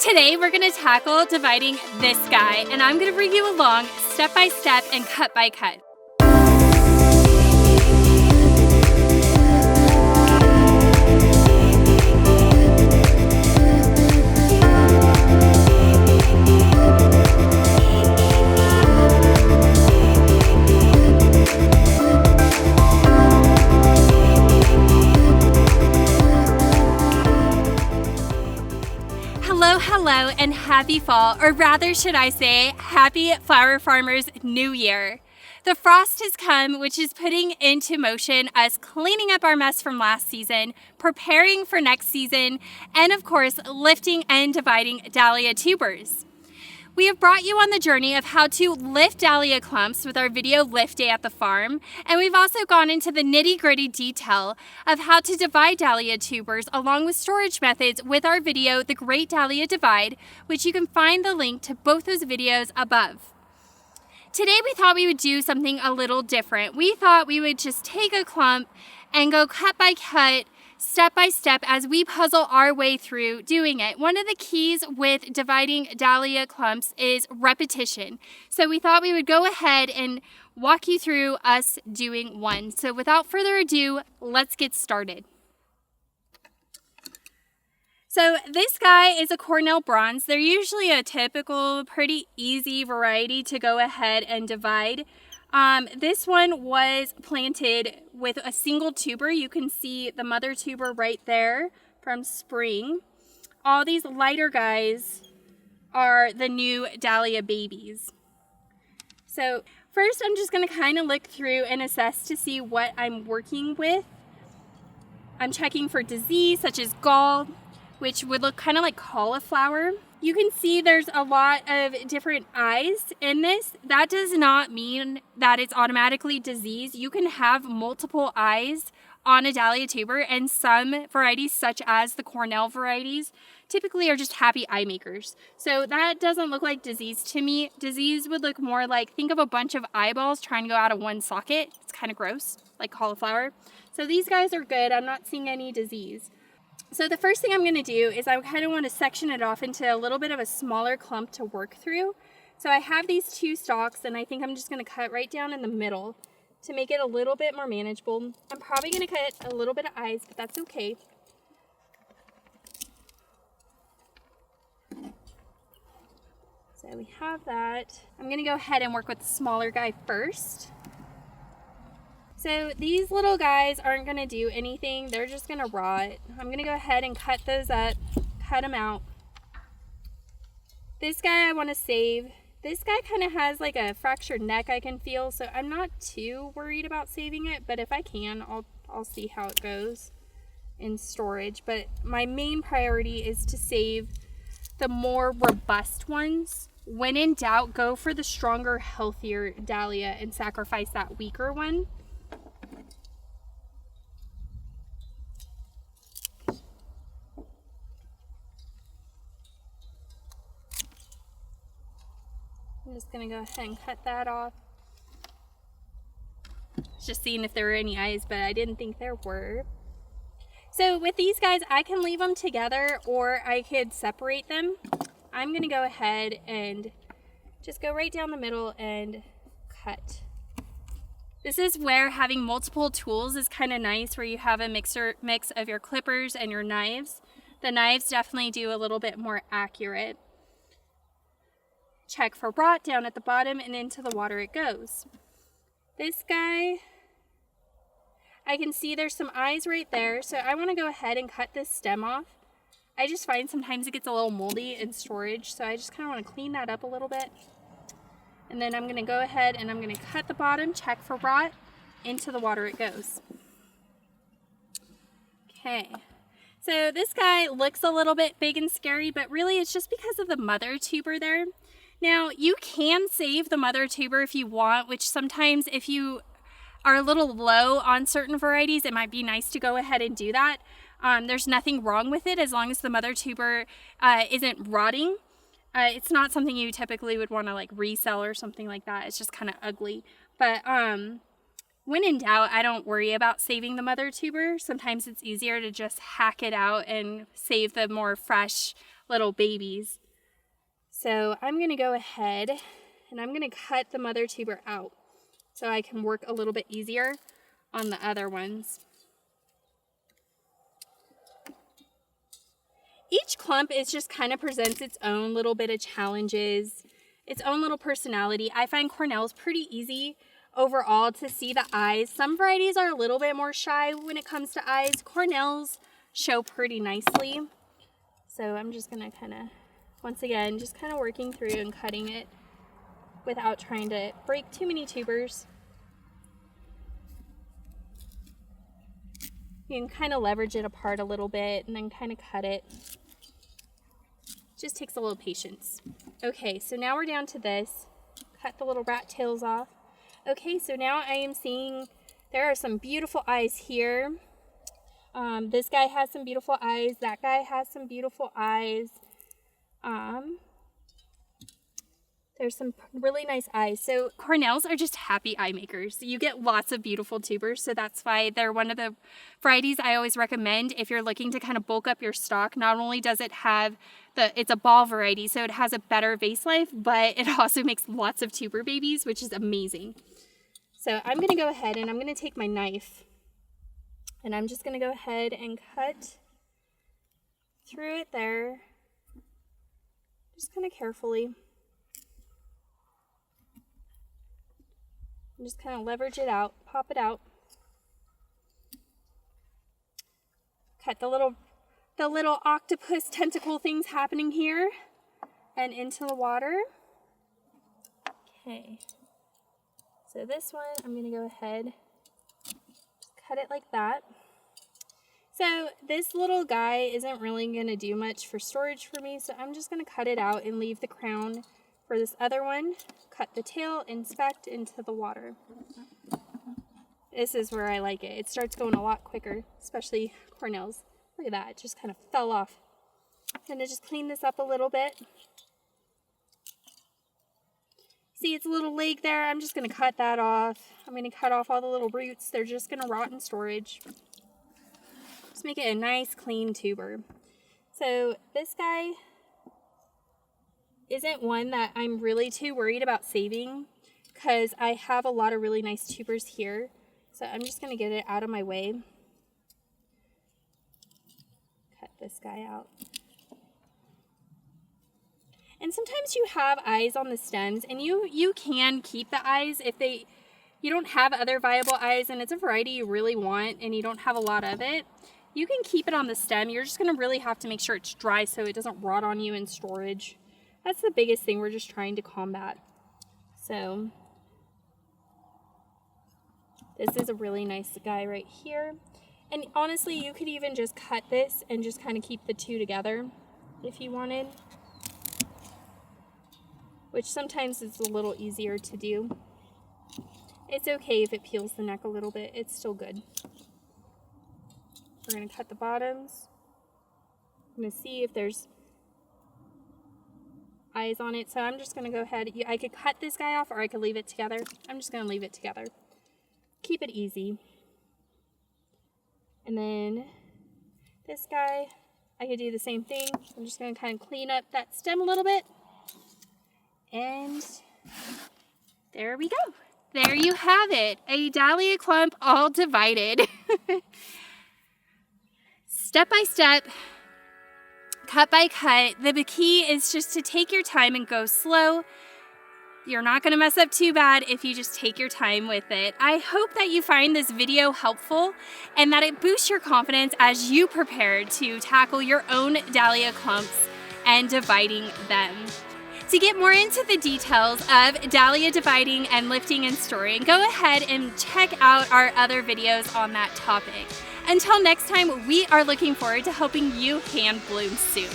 Today we're going to tackle dividing this guy, and I'm going to bring you along step by step and cut by cut. Hello and happy fall, or rather should I say happy Flower Farmers New Year. The frost has come, which is putting into motion us cleaning up our mess from last season, preparing for next season, and of course lifting and dividing dahlia tubers. We have brought you on the journey of how to lift dahlia clumps with our video lift day at the farm, and we've also gone into the nitty-gritty detail of how to divide dahlia tubers along with storage methods with our video The Great Dahlia Divide, which you can find the link to both those videos above. Today we thought we would do something a little different. We thought we would just take a clump and go cut by cut, step by step as we puzzle our way through doing it. One of the keys with dividing dahlia clumps is repetition. So we thought we would go ahead and walk you through us doing one. So without further ado, let's get started. So this guy is a Cornell Bronze. They're usually a typical, pretty easy variety to go ahead and divide. This one was planted with a single tuber. You can see the mother tuber right there from spring. All these lighter guys are the new dahlia babies. So first I'm just going to kind of look through and assess to see what I'm working with. I'm checking for disease such as gall, which would look kind of like cauliflower. You can see there's a lot of different eyes in this. That does not mean that it's automatically disease. You can have multiple eyes on a dahlia tuber, and some varieties, such as the Cornell varieties, typically are just happy eye makers. So that doesn't look like disease to me. Disease would look more like, think of a bunch of eyeballs trying to go out of one socket. It's kind of gross, like cauliflower. So these guys are good. I'm not seeing any disease. So the first thing I'm going to do is I kind of want to section it off into a little bit of a smaller clump to work through. So I have these two stalks, and I think I'm just going to cut right down in the middle to make it a little bit more manageable. I'm probably going to cut a little bit of eyes, but that's okay. So we have that. I'm going to go ahead and work with the smaller guy first. So these little guys aren't going to do anything. They're just going to rot. I'm going to go ahead and cut those up, cut them out. This guy I want to save. This guy kind of has like a fractured neck I can feel, so I'm not too worried about saving it, but if I can, I'll see how it goes in storage. But my main priority is to save the more robust ones. When in doubt, go for the stronger, healthier dahlia and sacrifice that weaker one. I'm just going to go ahead and cut that off. Just seeing if there were any eyes, but I didn't think there were. So with these guys, I can leave them together or I could separate them. I'm going to go ahead and just go right down the middle and cut. This is where having multiple tools is kind of nice, where you have a mix of your clippers and your knives. The knives definitely do a little bit more accurate. Check for rot down at the bottom, and into the water it goes. This guy, I can see there's some eyes right there, so I want to go ahead and cut this stem off. I just find sometimes it gets a little moldy in storage, so I just kind of want to clean that up a little bit. And then I'm going to go ahead and I'm going to cut the bottom, check for rot, into the water it goes. Okay. So this guy looks a little bit big and scary, but really it's just because of the mother tuber there. Now, you can save the mother tuber if you want, which sometimes if you are a little low on certain varieties, it might be nice to go ahead and do that. There's nothing wrong with it as long as the mother tuber isn't rotting. It's not something you typically would want to like resell or something like that. It's just kind of ugly. But when in doubt, I don't worry about saving the mother tuber. Sometimes it's easier to just hack it out and save the more fresh, little babies. So I'm going to go ahead and I'm going to cut the mother tuber out so I can work a little bit easier on the other ones. Each clump is just kind of presents its own little bit of challenges, its own little personality. I find Cornell's pretty easy overall to see the eyes. Some varieties are a little bit more shy when it comes to eyes. Cornell's show pretty nicely. So I'm just going to kind of, once again, just kind of working through and cutting it without trying to break too many tubers. You can kind of leverage it apart a little bit and then kind of cut it. Just takes a little patience. Okay, so now we're down to this. Cut the little rat tails off. Okay, so now I am seeing there are some beautiful eyes here. This guy has some beautiful eyes. That guy has some beautiful eyes. There's some really nice eyes. So Cornells are just happy eye makers. You get lots of beautiful tubers, so that's why they're one of the varieties I always recommend if you're looking to kind of bulk up your stock. Not only does it have it's a ball variety, so it has a better vase life, but it also makes lots of tuber babies, which is amazing. So I'm gonna go ahead and I'm gonna take my knife and I'm just gonna go ahead and cut through it there, just kind of carefully. And just kind of leverage it out, pop it out. Cut the little octopus tentacle things happening here and into the water. Okay. So this one, I'm going to go ahead, just cut it like that. So this little guy isn't really going to do much for storage for me, so I'm just going to cut it out and leave the crown for this other one. Cut the tail, inspect into the water. This is where I like it. It starts going a lot quicker, especially Cornell's. Look at that, it just kind of fell off. I'm gonna just clean this up a little bit. See its little leg there? I'm just gonna cut that off. I'm gonna cut off all the little roots. They're just gonna rot in storage. Just make it a nice clean tuber. So this guy isn't one that I'm really too worried about saving because I have a lot of really nice tubers here. So I'm just going to get it out of my way. Cut this guy out. And sometimes you have eyes on the stems and you can keep the eyes if you don't have other viable eyes and it's a variety you really want and you don't have a lot of it. You can keep it on the stem. You're just going to really have to make sure it's dry so it doesn't rot on you in storage. That's the biggest thing we're just trying to combat. So this is a really nice guy right here. And honestly, you could even just cut this and just kind of keep the two together if you wanted. Which sometimes is a little easier to do. It's okay if it peels the neck a little bit. It's still good. We're going to cut the bottoms. I'm going to see if there's eyes on it, so I'm just going to go ahead. I could cut this guy off or I could leave it together. I'm just going to leave it together. Keep it easy. And then this guy, I could do the same thing. I'm just going to kind of clean up that stem a little bit. And there we go. There you have it. A dahlia clump all divided. Step by step. Cut by cut. The key is just to take your time and go slow. You're not going to mess up too bad if you just take your time with it. I hope that you find this video helpful and that it boosts your confidence as you prepare to tackle your own dahlia clumps and dividing them. To get more into the details of dahlia dividing and lifting and storing, go ahead and check out our other videos on that topic. Until next time, we are looking forward to helping you hand bloom soon.